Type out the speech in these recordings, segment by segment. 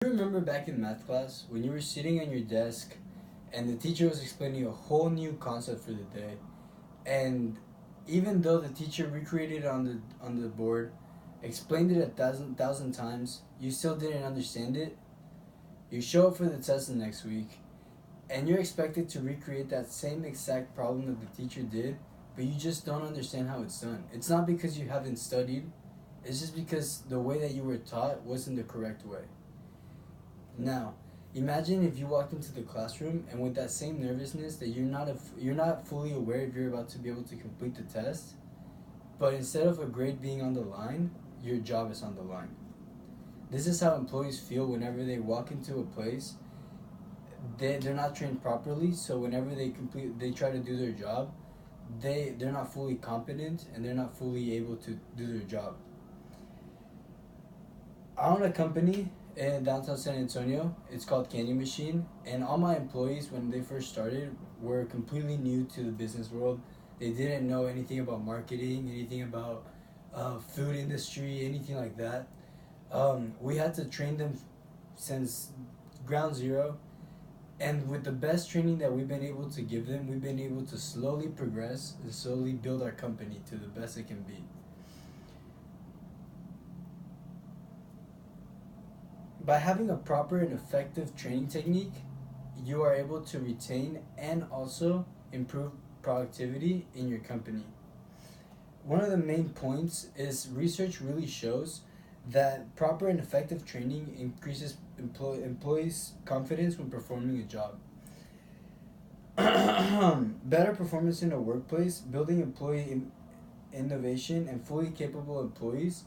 You remember back in math class when you were sitting on your desk and the teacher was explaining a whole new concept for the day, and even though the teacher recreated it on the board, explained it a thousand times, you still didn't understand it. You show up for the test the next week, and you're expected to recreate that same exact problem that the teacher did, but you just don't understand how it's done. It's not because you haven't studied, it's just because the way that you were taught wasn't the correct way. Now, imagine if you walked into the classroom and with that same nervousness that you're not fully aware if you're about to be able to complete the test, but instead of a grade being on the line, your job is on the line. This is how employees feel whenever they walk into a place. They're not trained properly, so whenever they try to do their job, they're not fully competent and they're not fully able to do their job. I own a company in downtown San Antonio. It's called Candy Machine, and all my employees, when they first started, were completely new to the business world. They didn't know anything about marketing, anything about food industry, anything like that. We had to train them since ground zero, and with the best training that we've been able to give them, we've been able to slowly progress and slowly build our company to the best it can be. By having a proper and effective training technique, you are able to retain and also improve productivity in your company. One of the main points is research really shows that proper and effective training increases employees' confidence when performing a job. Better performance in a workplace, building innovation, and fully capable employees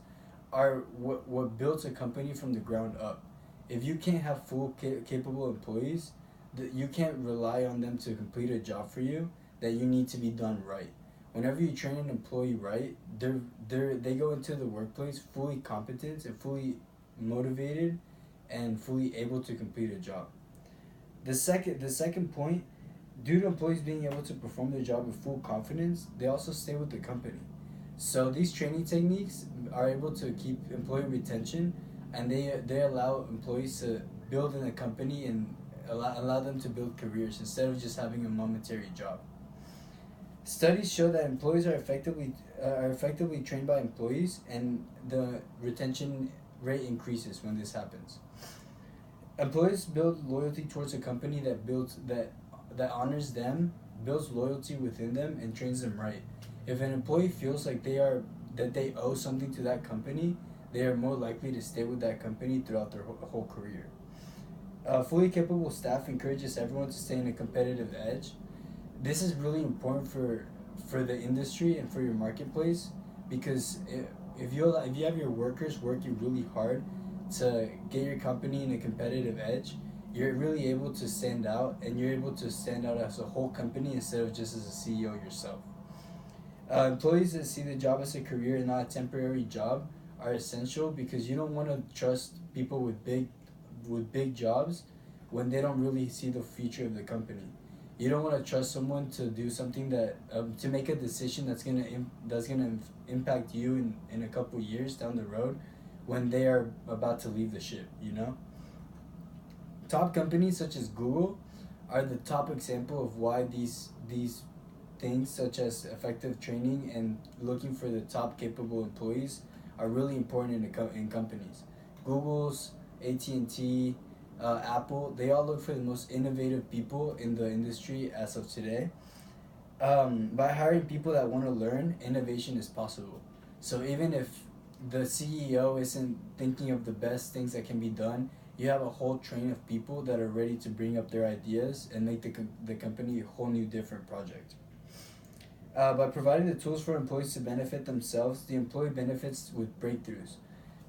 are what builds a company from the ground up. If you can't have capable employees, you can't rely on them to complete a job for you that you need to be done right. Whenever you train an employee right, they go into the workplace fully competent and fully motivated and fully able to complete a job. The second point, due to employees being able to perform their job with full confidence, they also stay with the company. So these training techniques are able to keep employee retention, and they allow employees to build in a company and allow them to build careers instead of just having a momentary job. Studies show that employees are effectively trained by employees, and the retention rate increases when this happens. Employees build loyalty towards a company that honors them, builds loyalty within them, and trains them right. If an employee feels like they owe something to that company, they are more likely to stay with that company throughout their whole career. Fully capable staff encourages everyone to stay in a competitive edge. This is really important for the industry and for your marketplace, because if you have your workers working really hard to get your company in a competitive edge, you're really able to stand out, and you're able to stand out as a whole company instead of just as a CEO yourself. Employees that see the job as a career and not a temporary job are essential, because you don't want to trust people with big jobs when they don't really see the future of the company. You don't want to trust someone to do something to make a decision that's gonna impact you in a couple years down the road when they are about to leave the ship. Top companies such as Google are the top example of why these things such as effective training and looking for the top capable employees are really important in companies. Google's, AT&T, Apple, they all look for the most innovative people in the industry as of today. By hiring people that want to learn, innovation is possible. So even if the CEO isn't thinking of the best things that can be done, you have a whole train of people that are ready to bring up their ideas and make the company a whole new different project. By providing the tools for employees to benefit themselves, the employee benefits with breakthroughs.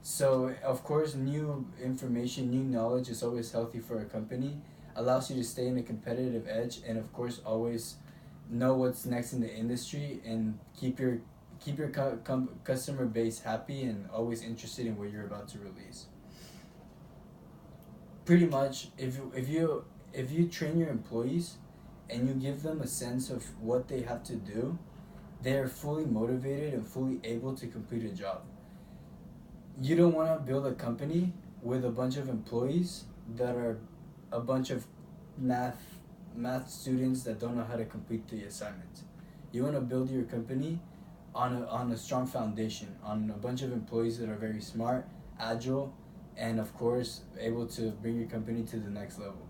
So, of course, new information, new knowledge is always healthy for a company, allows you to stay in a competitive edge, and of course, always know what's next in the industry and keep your customer base happy and always interested in what you're about to release. Pretty much, if you train your employees and you give them a sense of what they have to do, they are fully motivated and fully able to complete a job. You don't want to build a company with a bunch of employees that are a bunch of math students that don't know how to complete the assignments. You want to build your company on a strong foundation, on a bunch of employees that are very smart, agile, and of course able to bring your company to the next level.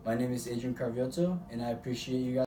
My name is Adrian Carviotto, and I appreciate you guys.